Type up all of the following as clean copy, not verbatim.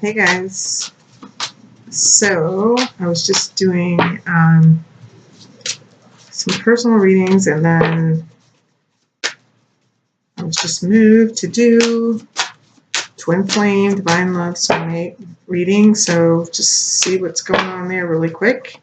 Hey guys, so I was just doing some personal readings, and then I was just moved to do TwinFlame DivineLOve SoulMate Reading, so just see what's going on there really quick.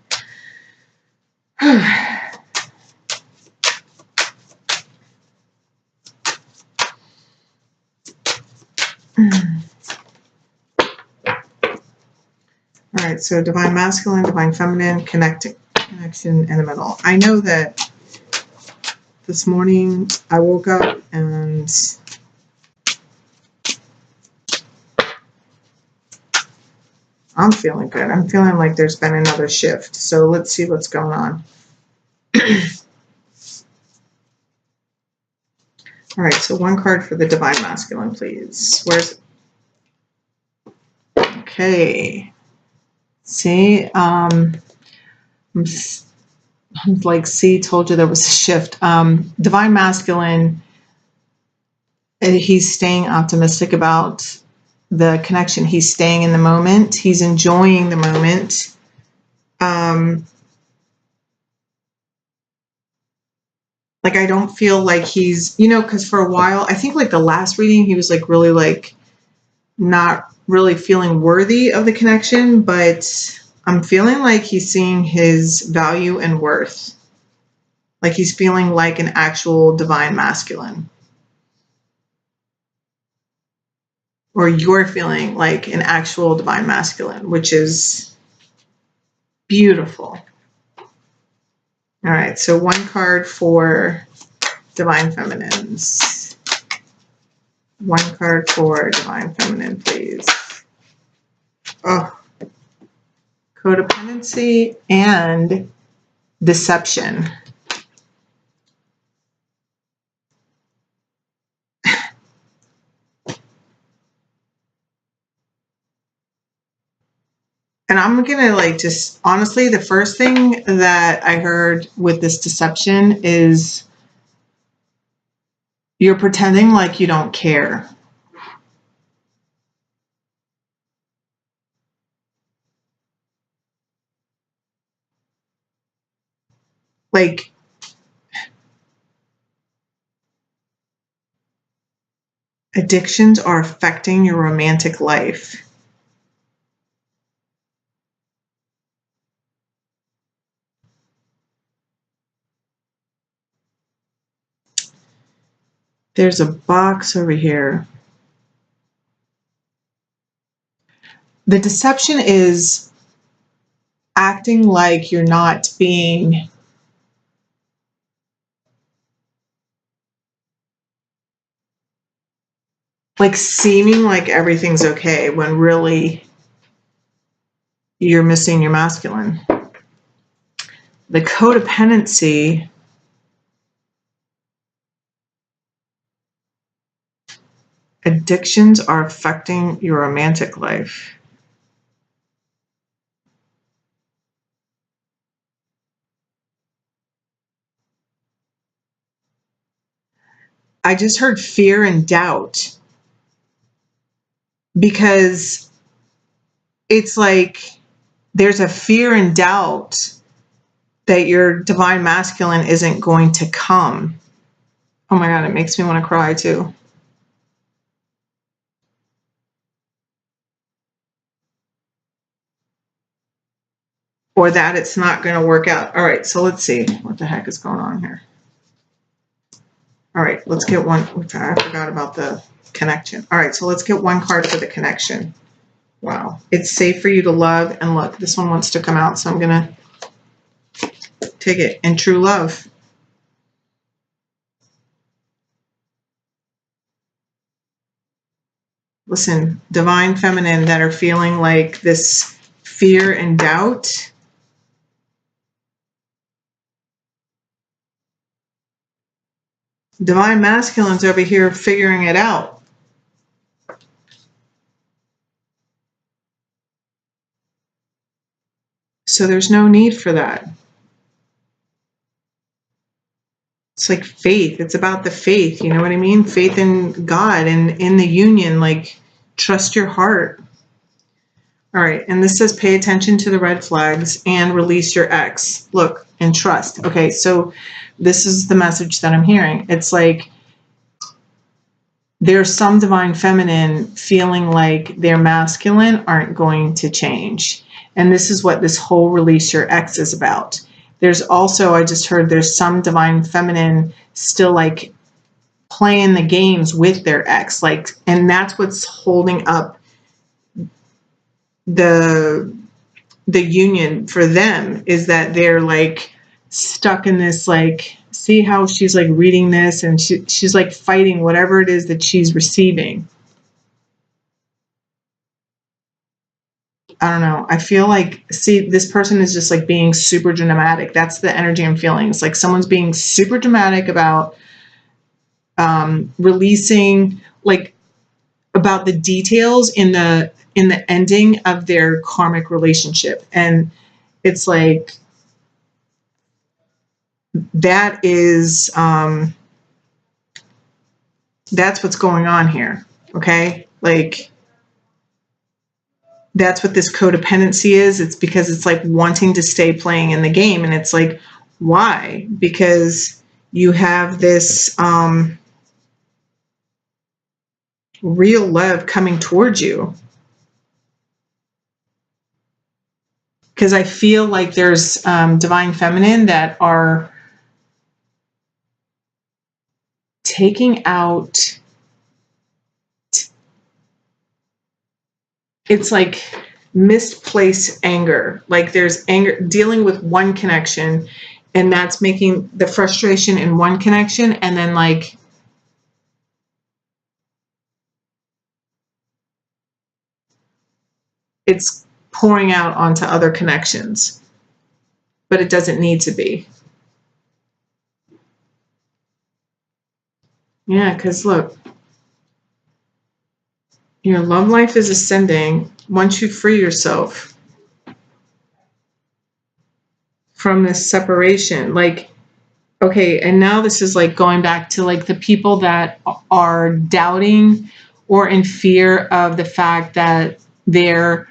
All right, so Divine Masculine, Divine Feminine, connection in the middle. I know that this morning I woke up and I'm feeling good. I'm feeling like there's been another shift. So let's see what's going on. All right, so one card for the Divine Masculine, please. Where's it? Okay. See, like, see, told you there was a shift. Divine Masculine, he's staying optimistic about the connection. He's staying in the moment. He's enjoying the moment. Like, I don't feel like he's, because for a while, I think like the last reading, he was like really like not really feeling worthy of the connection, but I'm feeling like he's seeing his value and worth. Like he's feeling like an actual divine masculine. Or you're feeling like an actual divine masculine, which is beautiful. All right, so one card for Divine Feminines. One card for Divine Feminine, please. Oh, codependency and deception. And I'm going to like just honestly, the first thing that I heard with this deception is you're pretending like you don't care. Like, addictions are affecting your romantic life. There's a box over here. The deception is acting like you're not being like seeming like everything's okay when really you're missing your masculine. The codependency addictions are affecting your romantic life. I just heard fear and doubt, because it's like there's a fear and doubt that your divine masculine isn't going to come. Oh my God, it makes me want to cry too. Or that it's not going to work out. All right, so let's see what the heck is going on here. All right, let's get one. I forgot about the connection. All right, so let's get one card for the connection. Wow. It's safe for you to love. And look, this one wants to come out, so I'm going to take it. In true love. Listen, divine feminine that are feeling like this fear and doubt. Divine masculine's over here figuring it out. So there's no need for that. It's like faith. It's about the faith. You know what I mean? Faith in God and in the union. Like, trust your heart. All right, and this says pay attention to the red flags and release your ex. Look, and trust. Okay, so this is the message that I'm hearing. It's like there's some divine feminine feeling like their masculine aren't going to change. And this is what this whole release your ex is about. There's also, I just heard there's some divine feminine still like playing the games with their ex, like, and that's what's holding up the union for them, is that they're like stuck in this, like, see how she's like reading this and she's like fighting whatever it is that she's receiving. I don't know. I feel like, see, this person is just like being super dramatic. That's the energy I'm feeling. It's like someone's being super dramatic about releasing, like, about the details in the ending of their karmic relationship. And it's like, that is, that's what's going on here. Okay. Like, that's what this codependency is. It's because it's like wanting to stay playing in the game. And it's like, why? Because you have this, real love coming towards you. Because I feel like there's divine feminine that are taking out, it's like misplaced anger. Like there's anger dealing with one connection, and that's making the frustration in one connection, and then like it's pouring out onto other connections, but it doesn't need to be. Yeah, because look, your love life is ascending once you free yourself from this separation. Like, okay, and now this is like going back to like the people that are doubting or in fear of the fact that their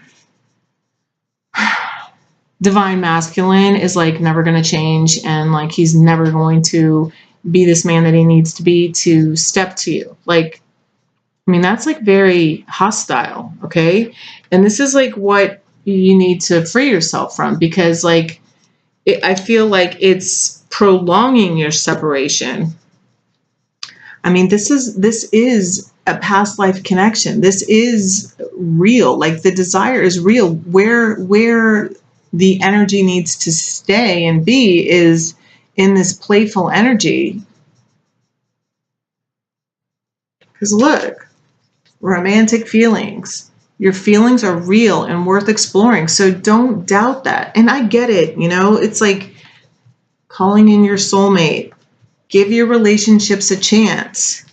divine masculine is like never going to change, and like he's never going to be this man that he needs to be to step to you. Like, I mean, that's like very hostile. Okay. And this is like what you need to free yourself from, because like I feel like it's prolonging your separation. I mean, this is a past life connection. This is real. Like the desire is real. Where the energy needs to stay and be is in this playful energy. Because look, romantic feelings. Your feelings are real and worth exploring. So don't doubt that. And I get it, you know, it's like calling in your soulmate. Give your relationships a chance.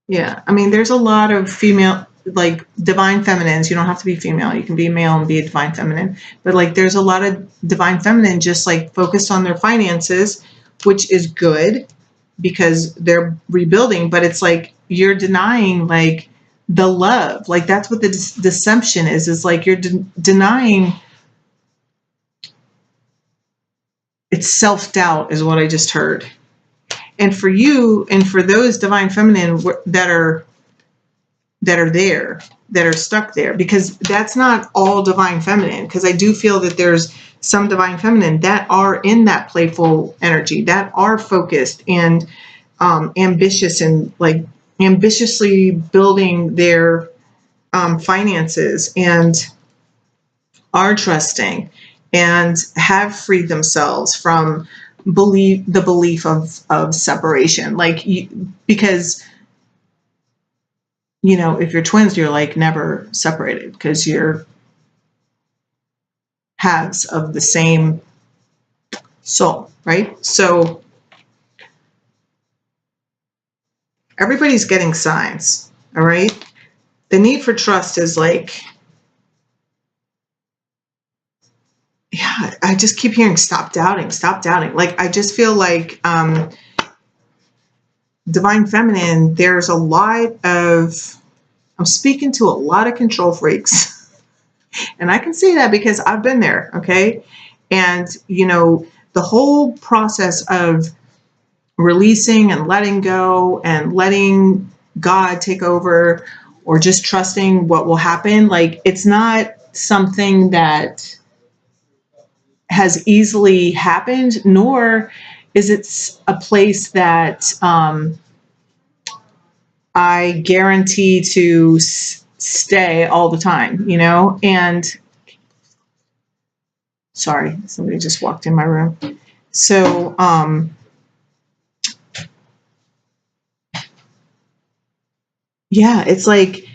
Yeah, I mean, there's a lot of female, like divine feminines. You don't have to be female. You can be male and be a divine feminine. But like, there's a lot of divine feminine just like focused on their finances, which is good because they're rebuilding. But it's like you're denying like the love. Like that's what the deception is like you're denying. It's self-doubt is what I just heard. And for you and for those divine feminine that are there, that are stuck there, because that's not all divine feminine, because I do feel that there's some divine feminine that are in that playful energy, that are focused and ambitious and like ambitiously building their finances and are trusting and have freed themselves from the belief of separation. Like, because, you know, if you're twins, you're like never separated because you're halves of the same soul, right? So everybody's getting signs, all right? The need for trust is like, yeah, I just keep hearing stop doubting, stop doubting. Like, I just feel like divine feminine, there's a lot of I'm speaking to a lot of control freaks. And I can say that because I've been there, okay? And, you know, the whole process of releasing and letting go and letting God take over, or just trusting what will happen, like, it's not something that has easily happened, nor is it a place that I guarantee to stay all the time, you know? And sorry, somebody just walked in my room. So, yeah, it's like,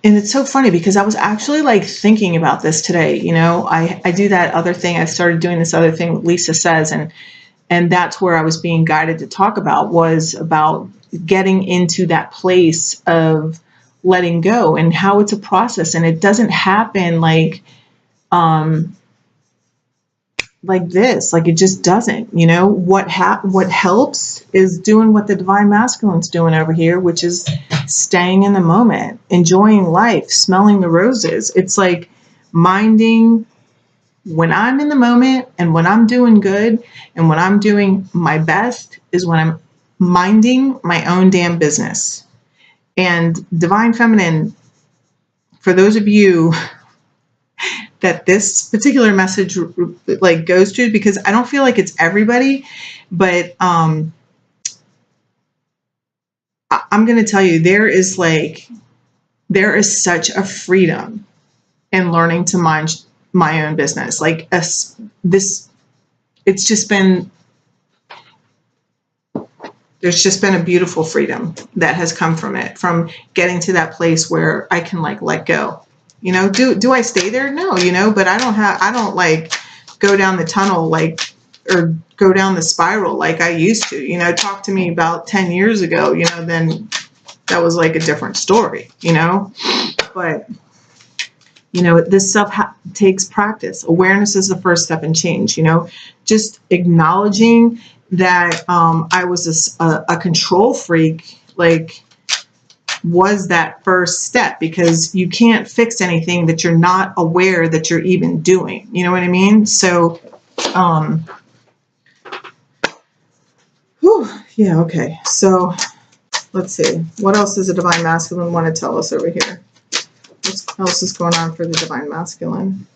and it's so funny because I was actually like thinking about this today. You know, I do that other thing. I started doing this other thing Lisa says, and that's where I was being guided to talk about, was about getting into that place of letting go and how it's a process, and it doesn't happen like this, like it just doesn't, you know. What helps is doing what the divine masculine's doing over here, which is staying in the moment, enjoying life, smelling the roses. It's like minding when I'm in the moment, and when I'm doing good, and when I'm doing my best is when I'm minding my own damn business. And divine feminine, for those of you that this particular message like goes to, because I don't feel like it's everybody, but I'm going to tell you, there is such a freedom in learning to mind my own business. Like this, it's just been, there's just been a beautiful freedom that has come from it, from getting to that place where I can like let go. You know, do I stay there? No, you know, but I don't like go down the tunnel or go down the spiral like I used to. You know, talk to me about 10 years ago, you know, then that was like a different story, you know. But, you know, this stuff takes practice. Awareness is the first step in change, you know. Just acknowledging that I was a control freak, like, was that first step, because you can't fix anything that you're not aware that you're even doing. You know what I mean? So, yeah, okay. So let's see. What else does the divine masculine want to tell us over here? What else is going on for the divine masculine?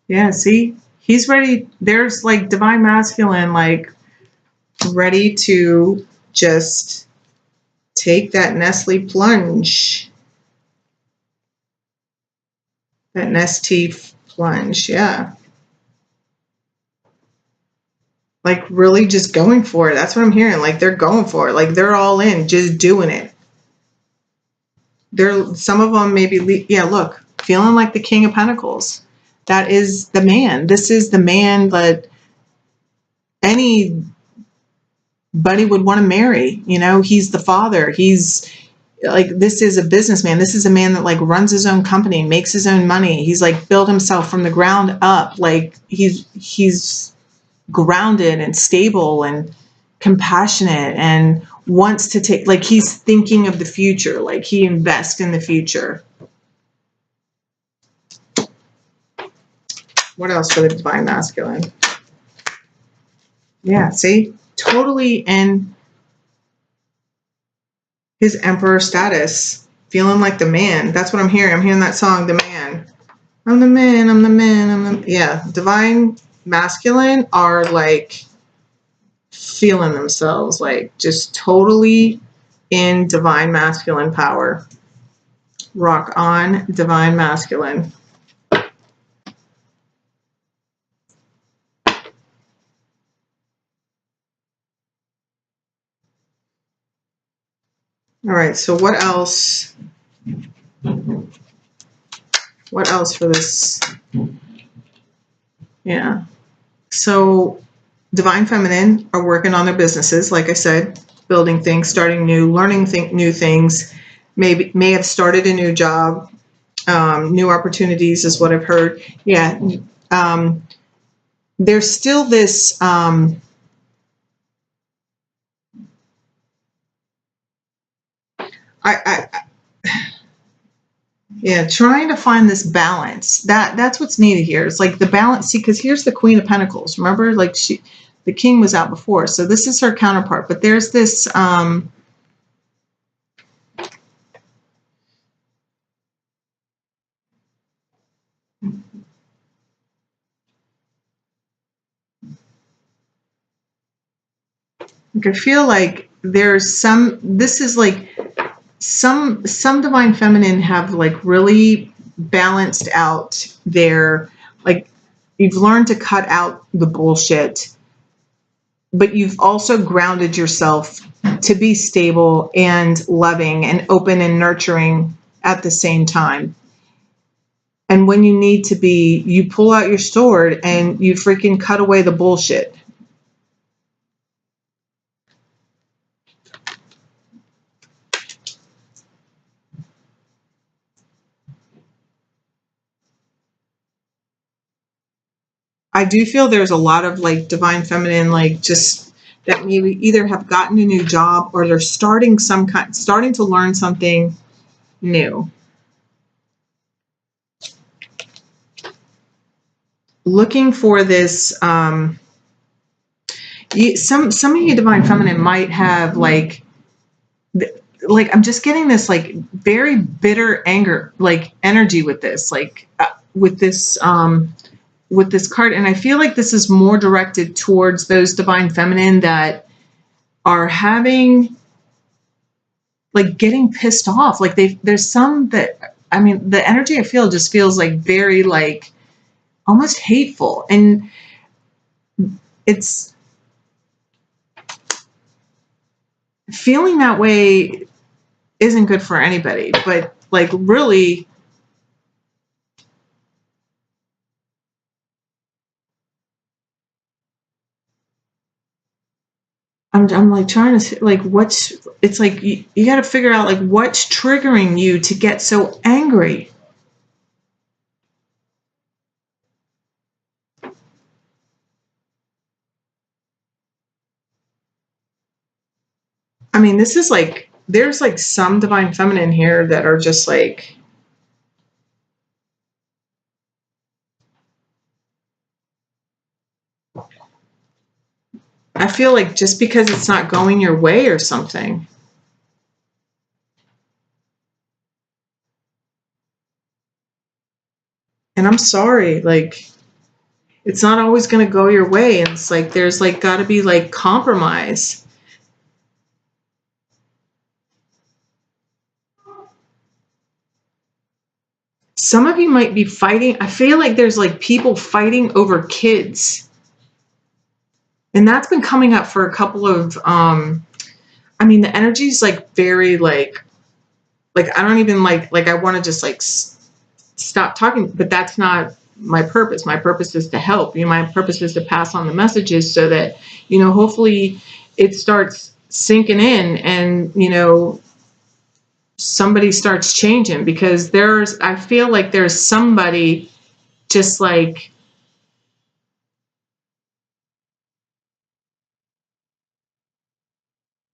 Yeah, see? He's ready. There's like divine masculine, like ready to just take that Nestle plunge. That Nestea plunge, yeah. Like really just going for it. That's what I'm hearing. Like they're going for it. Like they're all in, just doing it. Some of them maybe, yeah, look, feeling like the King of Pentacles. That is the man. This is the man that anybody would want to marry. You know, he's the father. He's like, this is a businessman. This is a man that like runs his own company, makes his own money. He's like built himself from the ground up. Like he's grounded and stable and compassionate and wants to take, like he's thinking of the future, like he invests in the future. What else for the divine masculine? Yeah, see, totally in his emperor status, feeling like the man. That's what I'm hearing. I'm hearing that song, The Man. I'm the man, I'm the man, I'm the, yeah. Divine masculine are like feeling themselves, like just totally in divine masculine power. Rock on, divine masculine. All right, so what else? What else for this? Yeah. So divine feminine are working on their businesses, like I said, building things, starting new, learning new things, may have started a new job, new opportunities is what I've heard. Yeah. There's still this, Yeah, trying to find this balance. That's what's needed here. It's like the balance. See, because here's the Queen of Pentacles. Remember, like the King was out before, so this is her counterpart. But there's this. Like I feel like there's some. This is like some divine feminine have like really balanced out their, like, you've learned to cut out the bullshit, but you've also grounded yourself to be stable and loving and open and nurturing at the same time. And when you need to be, you pull out your sword and you freaking cut away the bullshit. I do feel there's a lot of like divine feminine, like just that maybe either have gotten a new job or they're starting to learn something new. Looking for this, some of you divine feminine might have like I'm just getting this like very bitter anger, like energy with this, like with this card. And I feel like this is more directed towards those divine feminine that are having, like, getting pissed off. Like there's some that, I mean, the energy I feel just feels like very like almost hateful. And it's feeling that way isn't good for anybody, but like really, I'm like trying to like it's like you got to figure out like what's triggering you to get so angry. I mean, this is like, there's like some divine feminine here that are just like, I feel like just because it's not going your way or something. And I'm sorry, like, it's not always going to go your way. And it's like, there's like got to be like compromise. Some of you might be fighting. I feel like there's like people fighting over kids. And that's been coming up for a couple of, I mean, the energy is like very like I don't even like I want to just like stop talking, but that's not my purpose. My purpose is to help you. My purpose is to pass on the messages so that, you know, hopefully it starts sinking in and, you know, somebody starts changing, because I feel like there's somebody just like,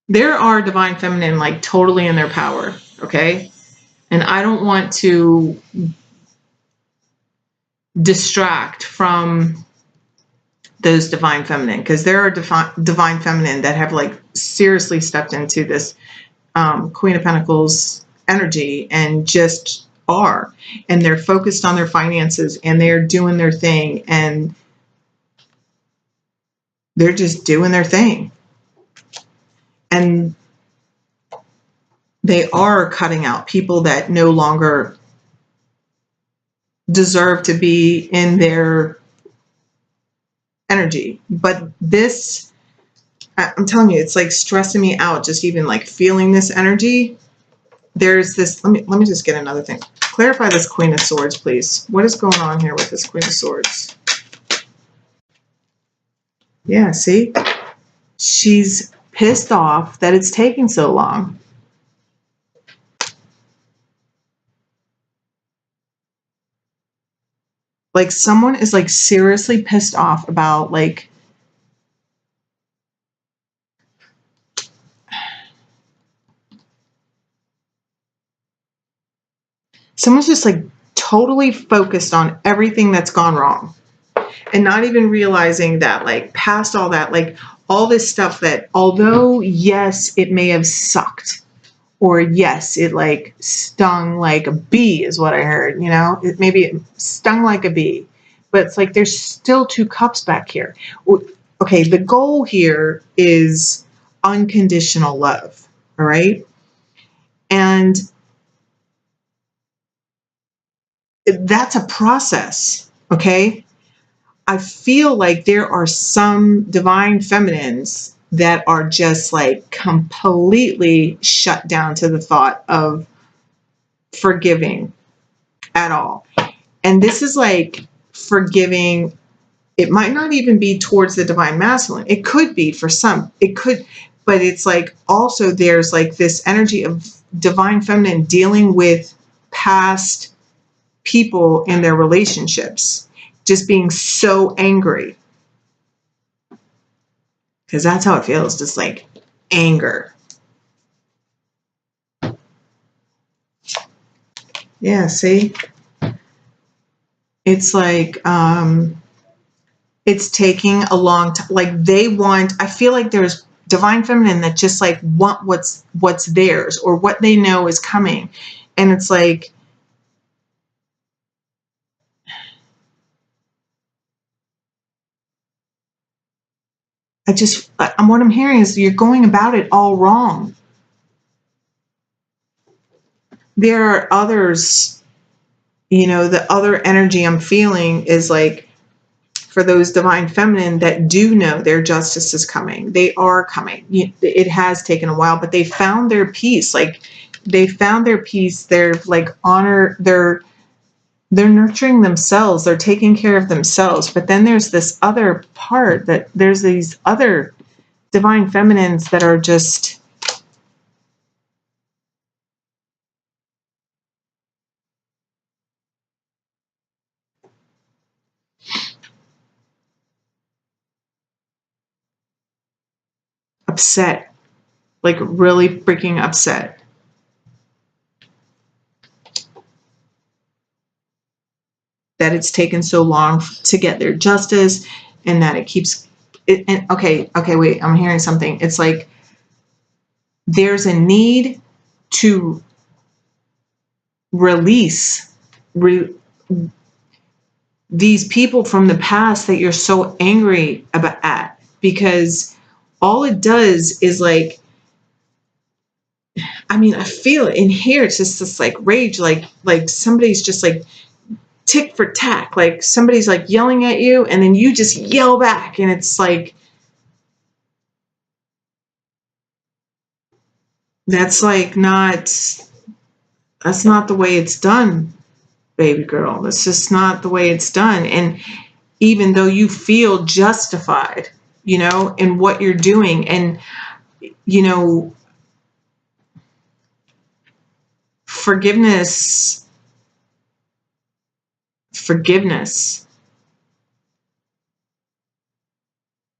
there are divine feminine like totally in their power. Okay. And I don't want to distract from those divine feminine, because there are divine feminine that have like seriously stepped into this Queen of Pentacles energy and just are, and they're focused on their finances and they're doing their thing and they're just doing their thing, and they are cutting out people that no longer deserve to be in their energy. But this, I'm telling you, it's like stressing me out just even like feeling this energy. There's this, let me just get another thing. Clarify this Queen of Swords, please. What is going on here with this Queen of Swords? Yeah, see? She's pissed off that it's taking so long. Like someone is like seriously pissed off about like, someone's just like totally focused on everything that's gone wrong and not even realizing that, like, past all that, like all this stuff that, although yes, it may have sucked, or yes, it like stung like a bee is what I heard, you know, maybe it stung like a bee, but it's like there's still 2 cups back here. Okay, the goal here is unconditional love, all right? And that's a process, okay? I feel like there are some divine feminines that are just like completely shut down to the thought of forgiving at all. And this is like forgiving. It might not even be towards the divine masculine. It could be for some. It could, but it's like also there's like this energy of divine feminine dealing with past people in their relationships, just being so angry. Because that's how it feels, just like anger. Yeah, see? It's like, it's taking a long time. Like they want, I feel like there's divine feminine that just like want what's theirs or what they know is coming. And it's like, what I'm hearing is you're going about it all wrong. There are others, you know, the other energy I'm feeling is like, for those divine feminine that do know their justice is coming, they are coming. It has taken a while, but they found their peace. Like they found their peace. They're like they're nurturing themselves. They're taking care of themselves. But then there's this other part that there's these other divine feminines that are just upset, like really freaking upset. That it's taken so long to get their justice and that it keeps it. And okay, wait, I'm hearing something. It's like there's a need to release these people from the past that you're so angry at, because all it does is like, I mean, I feel it in here. It's just this like rage, like somebody's just like tick for tack, like somebody's like yelling at you and then you just yell back, and it's like, that's like that's not the way it's done, baby girl. That's just not the way it's done. And even though you feel justified, you know, in what you're doing, and, you know, forgiveness,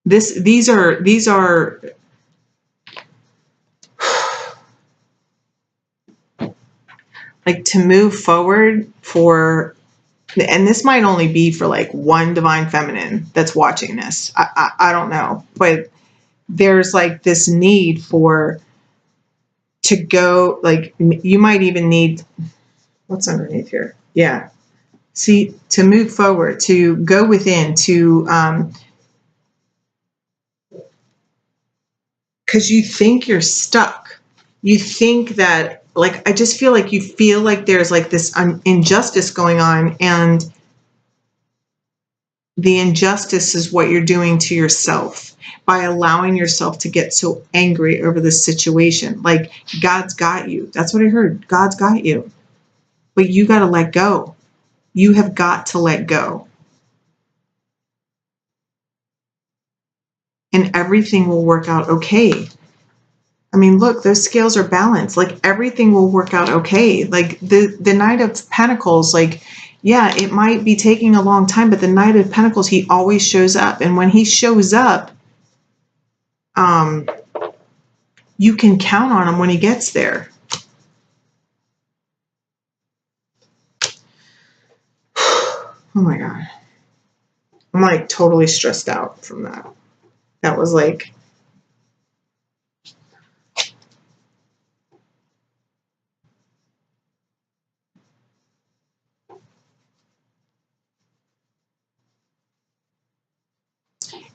these are like to move forward for, and this might only be for like one divine feminine that's watching this. I don't know, but there's like this need for to go, like you might even need, what's underneath here? Yeah. See, to move forward, to go within, to, because you think you're stuck. You think that, like, I just feel like you feel like there's like this injustice going on, and the injustice is what you're doing to yourself by allowing yourself to get so angry over this situation. Like, God's got you. That's what I heard. God's got you. But you got to let go. You have got to let go. And everything will work out okay. I mean, look, those scales are balanced. Like, everything will work out okay. Like, the Knight of Pentacles, like, yeah, it might be taking a long time, but the Knight of Pentacles, he always shows up. And when he shows up, you can count on him when he gets there. Oh my God. I'm like totally stressed out from that. That was like,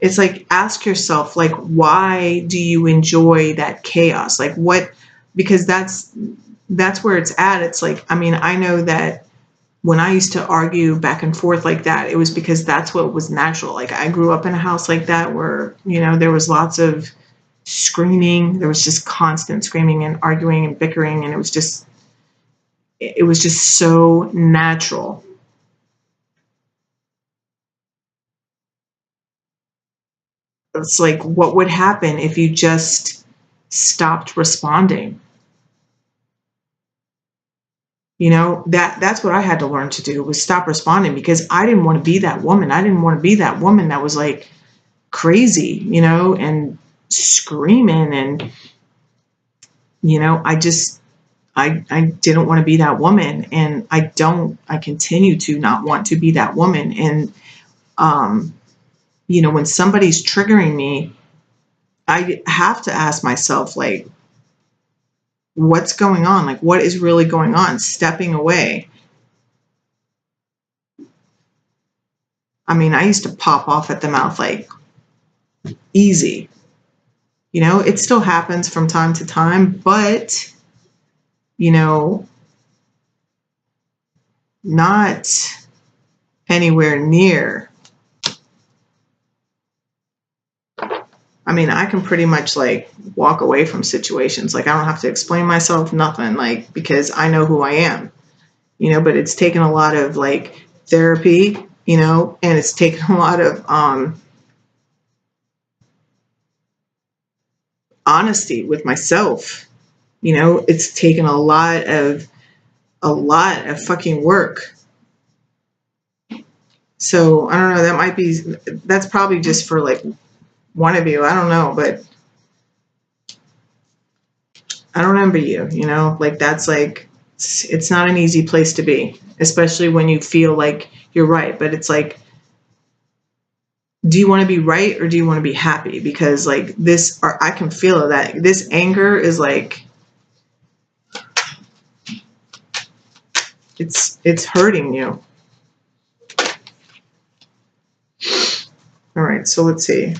it's like, ask yourself, like, why do you enjoy that chaos? Like what, because that's where it's at. It's like, I mean, I know that when I used to argue back and forth like that, it was because that's what was natural. Like I grew up in a house like that where, you know, there was lots of screaming. There was just constant screaming and arguing and bickering. And it was just so natural. It's like, what would happen if you just stopped responding? You know, that's what I had to learn to do, was stop responding, because I didn't want to be that woman. I didn't want to be that woman that was like crazy, you know, and screaming. And, you know, I didn't want to be that woman. And I continue to not want to be that woman. And, you know, when somebody's triggering me, I have to ask myself, like, what's going on? Like, what is really going on? Stepping away. I mean, I used to pop off at the mouth like easy. You know, it still happens from time to time, but, you know, not anywhere near. I mean, I can pretty much like walk away from situations. Like I don't have to explain myself, nothing, like, because I know who I am, you know, but it's taken a lot of like therapy, you know, and it's taken a lot of honesty with myself. You know, it's taken a lot of fucking work. So I don't know, that's probably just for like one of you. I don't know, but I don't envy you, you know, like that's like, it's not an easy place to be, especially when you feel like you're right. But it's like, do you want to be right or do you want to be happy? Because like this, or I can feel that this anger is like, it's hurting you. All right, so let's see.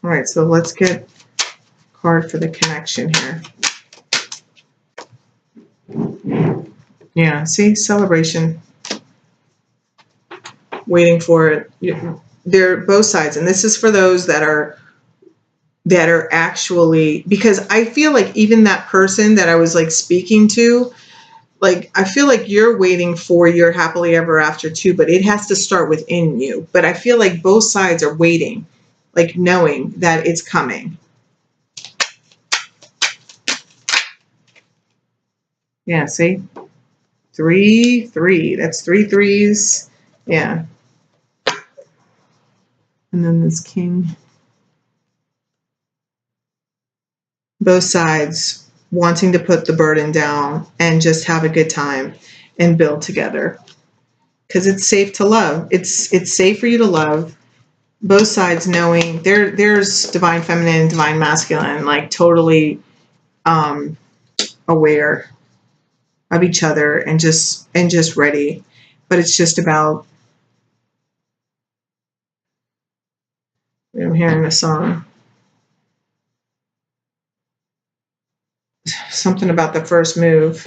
All right, so let's get a card for the connection here. Yeah, see, celebration. Waiting for it. They're both sides, and this is for those that are actually, because I feel like even that person that I was like speaking to, like I feel like you're waiting for your happily ever after too, but it has to start within you. But I feel like both sides are waiting, like knowing that it's coming. Yeah, see? 3, 3. That's 3 threes. Yeah. And then this king. Both sides wanting to put the burden down and just have a good time and build together. Because it's safe to love. It's safe for you to love. Both sides knowing there's divine feminine, divine masculine, like totally aware of each other and just ready. But it's just about, I'm hearing a song. Something about the first move.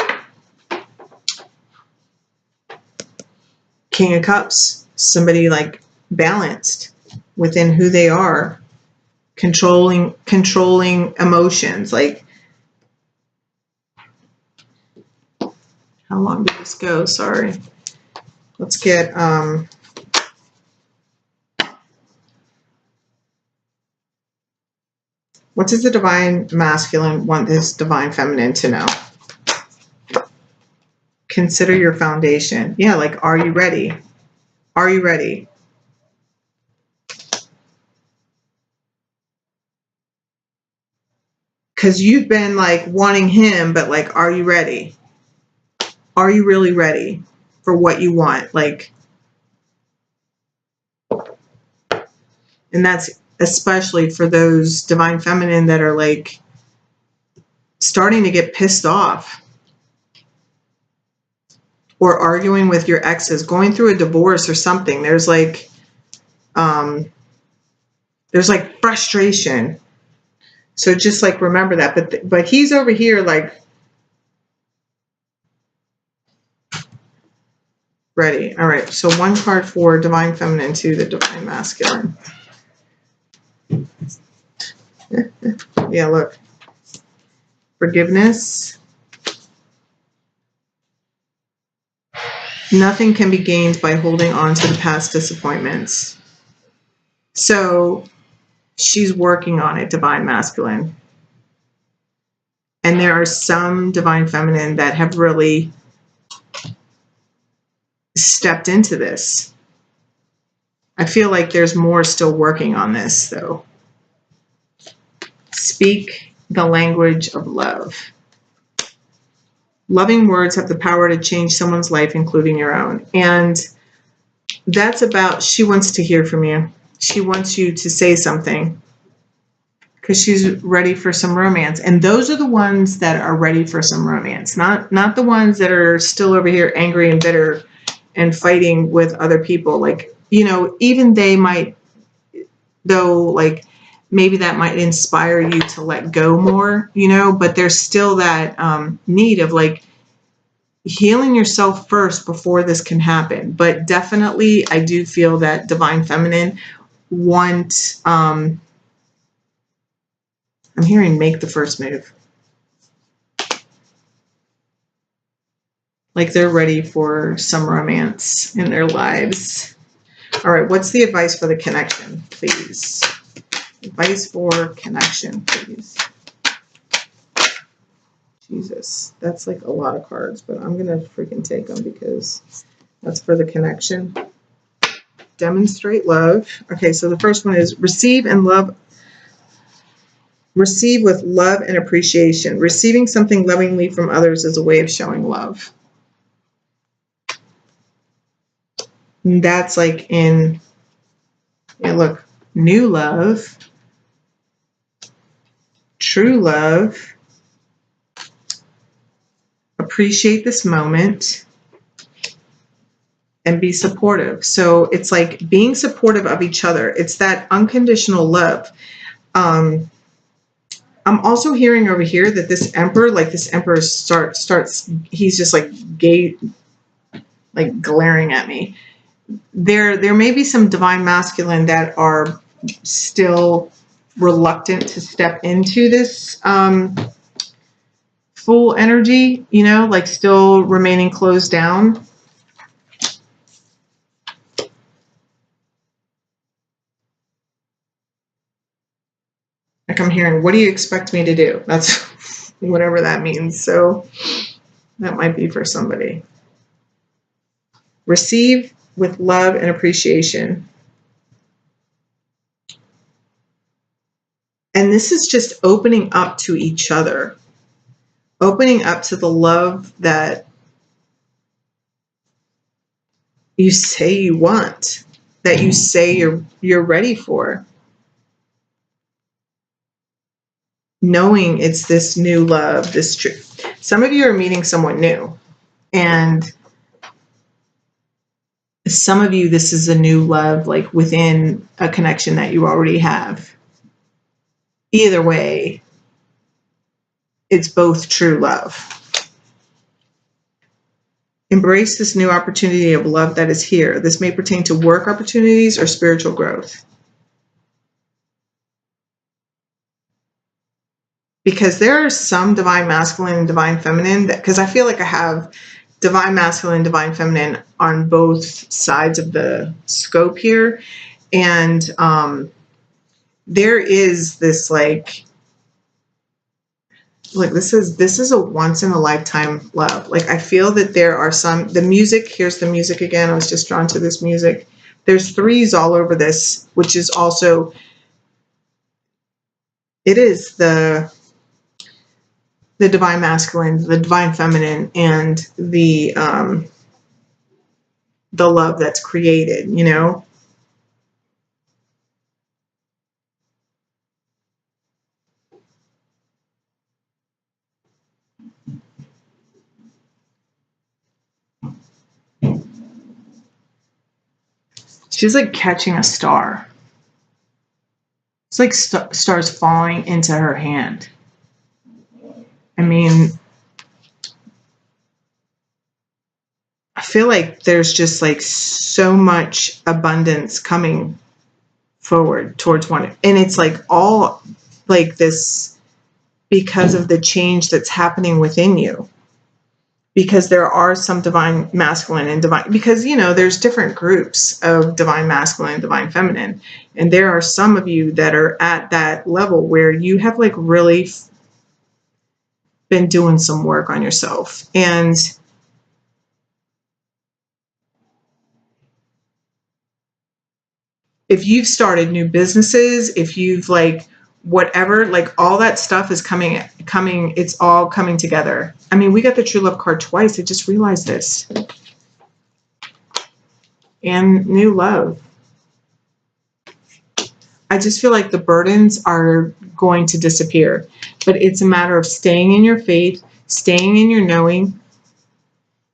King of Cups. Somebody like balanced within who they are. Controlling emotions. Like, how long did this go? Sorry. Let's get what does the divine masculine want this divine feminine to know? Consider your foundation. Yeah, like, are you ready? Are you ready? Because you've been like wanting him, but like, are you ready? Are you really ready for what you want? Like, and that's especially for those divine feminine that are like starting to get pissed off or arguing with your exes, going through a divorce or something. There's like frustration. So just like remember that. But he's over here like ready. All right. So one card for divine feminine, two the divine masculine. Yeah, look. Forgiveness. Nothing can be gained by holding on to the past disappointments. So she's working on it, divine masculine. And there are some divine feminine that have really stepped into this. I feel like there's more still working on this, though. Speak the language of love. Loving words have the power to change someone's life, including your own. And that's about, she wants to hear from you. She wants you to say something because she's ready for some romance. And those are the ones that are ready for some romance, not the ones that are still over here angry and bitter and fighting with other people. Like, you know, even they might, though, like, maybe that might inspire you to let go more, you know, but there's still that need of like healing yourself first before this can happen. But definitely, I do feel that divine feminine want, I'm hearing make the first move. Like they're ready for some romance in their lives. All right, what's the advice for the connection, please? Advice for connection, please. Jesus, that's like a lot of cards, but I'm going to freaking take them because that's for the connection. Demonstrate love. Okay, so the first one is receive and love. Receive with love and appreciation. Receiving something lovingly from others is a way of showing love. And that's like in, yeah, look, new love, true love, appreciate this moment, and be supportive. So it's like being supportive of each other. It's that unconditional love. I'm also hearing over here that this emperor, like this emperor starts, he's just like glaring at me. There may be some divine masculine that are still reluctant to step into this full energy, you know, like still remaining closed down. Like I'm hearing, what do you expect me to do? That's whatever that means. So that might be for somebody. Receive with love and appreciation. And this is just opening up to each other. Opening up to the love that you say you want, that you say you're ready for. Knowing it's this new love, this truth. Some of you are meeting someone new, and some of you, this is a new love, like within a connection that you already have. Either way, it's both true love. Embrace this new opportunity of love that is here. This may pertain to work opportunities or spiritual growth. Because there are some divine masculine and divine feminine, because I feel like I have divine masculine and divine feminine on both sides of the scope here. And there is this like, look, this is a once in a lifetime love. Like I feel that there are some, the music, here's the music again. I was just drawn to this music. There's threes all over this, which is also, it is the the divine masculine, the divine feminine, and the love that's created, you know? She's like catching a star. It's like stars falling into her hand. I mean, I feel like there's just like so much abundance coming forward towards one. And it's like all like this because of the change that's happening within you. Because there are some divine masculine and divine, because, you know, there's different groups of divine masculine and divine feminine. And there are some of you that are at that level where you have like really been doing some work on yourself. And if you've started new businesses, if you've like whatever, like all that stuff is coming, it's all coming together. I mean, we got the true love card twice. I just realized this. And new love. I just feel like the burdens are going to disappear, but it's a matter of staying in your faith, staying in your knowing,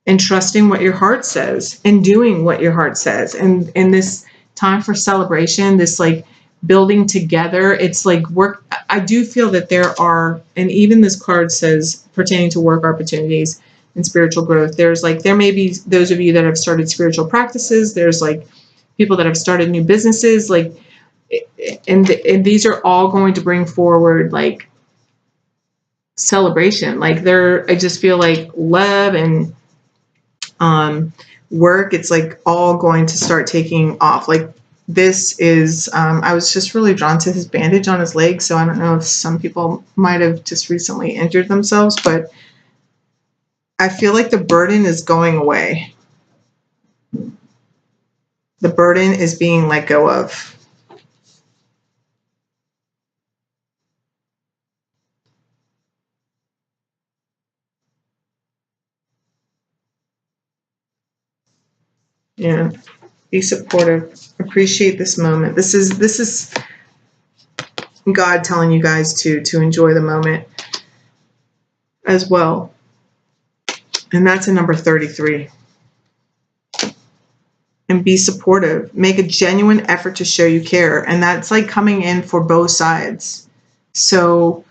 and trusting what your heart says and doing what your heart says. And in this time for celebration, this like building together, it's like work. I do feel that there are, and even this card says pertaining to work opportunities and spiritual growth, there's like, there may be those of you that have started spiritual practices, there's like people that have started new businesses, like, and these are all going to bring forward like celebration. Like I just feel like love and work, it's like all going to start taking off. Like this is, I was just really drawn to his bandage on his leg. So I don't know if some people might have just recently injured themselves, but I feel like the burden is going away. The burden is being let go of. Yeah. Be supportive. Appreciate this moment. This is God telling you guys to enjoy the moment as well. And that's a number 33. And be supportive. Make a genuine effort to show you care. And that's like coming in for both sides. So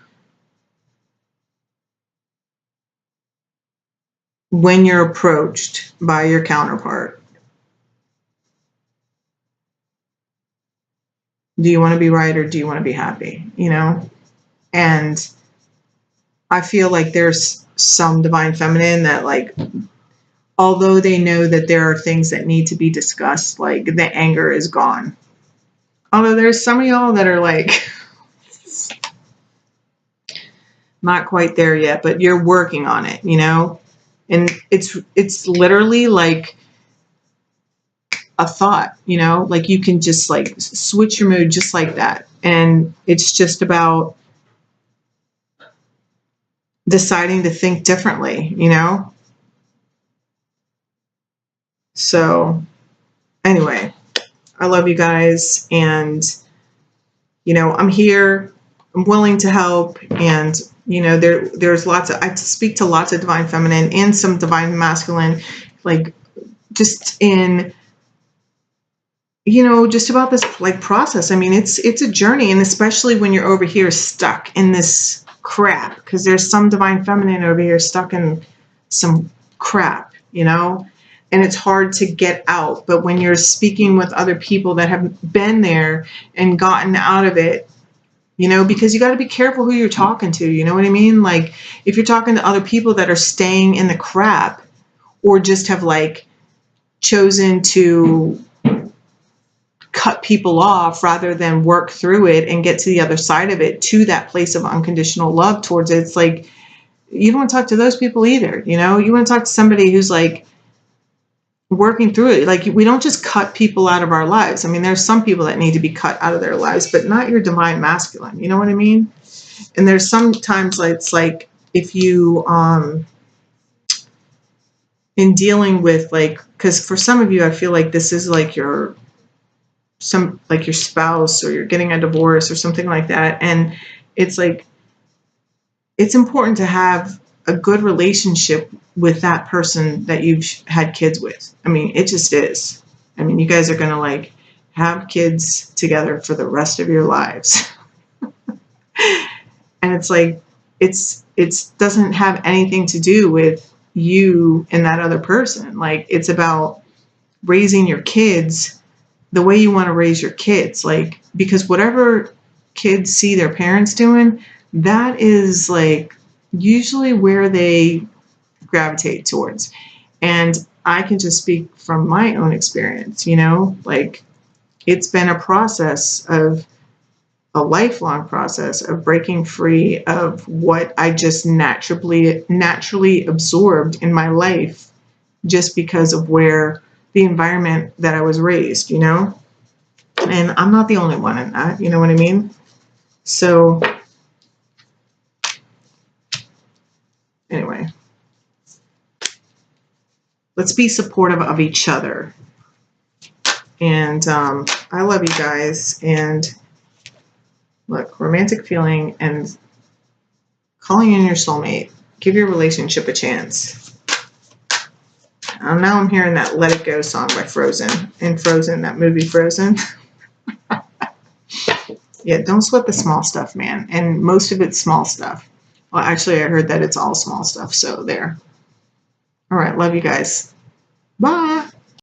when you're approached by your counterpart, do you want to be right or do you want to be happy? You know? And I feel like there's some divine feminine that like, although they know that there are things that need to be discussed, like the anger is gone. Although there's some of y'all that are like not quite there yet, but you're working on it, you know? And it's literally like a thought, you know, like you can just like switch your mood just like that. And it's just about deciding to think differently, you know? So anyway, I love you guys. And, you know, I'm here, I'm willing to help. And, you know, there's lots of, I speak to lots of divine feminine and some divine masculine, like just in, you know, just about this like process. I mean, it's a journey, and especially when you're over here stuck in this crap, because there's some divine feminine over here stuck in some crap, you know, and it's hard to get out. But when you're speaking with other people that have been there and gotten out of it, you know, because you got to be careful who you're talking to, you know what I mean? Like if you're talking to other people that are staying in the crap or just have like chosen to cut people off rather than work through it and get to the other side of it, to that place of unconditional love towards it. It's like, you don't want to talk to those people either. You know, you want to talk to somebody who's like working through it. Like we don't just cut people out of our lives. I mean, there's some people that need to be cut out of their lives, but not your divine masculine. You know what I mean? And there's sometimes it's like if you, in dealing with, like, because for some of you, I feel like this is like your spouse, or you're getting a divorce or something like that. And it's like, it's important to have a good relationship with that person that you've had kids with. I mean, it just is. I mean, you guys are going to like have kids together for the rest of your lives. And it's like, it doesn't have anything to do with you and that other person. Like, it's about raising your kids the way you want to raise your kids. Like, because whatever kids see their parents doing, that is like usually where they gravitate towards. And I can just speak from my own experience, you know, like, it's been a lifelong process of breaking free of what I just naturally absorbed in my life, just because of where the environment that I was raised, you know. And I'm not the only one in that, you know what I mean? So anyway, let's be supportive of each other. And I love you guys. And look, romantic feeling and calling in your soulmate. Give your relationship a chance. Now I'm hearing that Let It Go song by Frozen. In Frozen, that movie Frozen. Yeah, don't sweat the small stuff, man. And most of it's small stuff. Well, actually, I heard that it's all small stuff. So there. All right. Love you guys. Bye.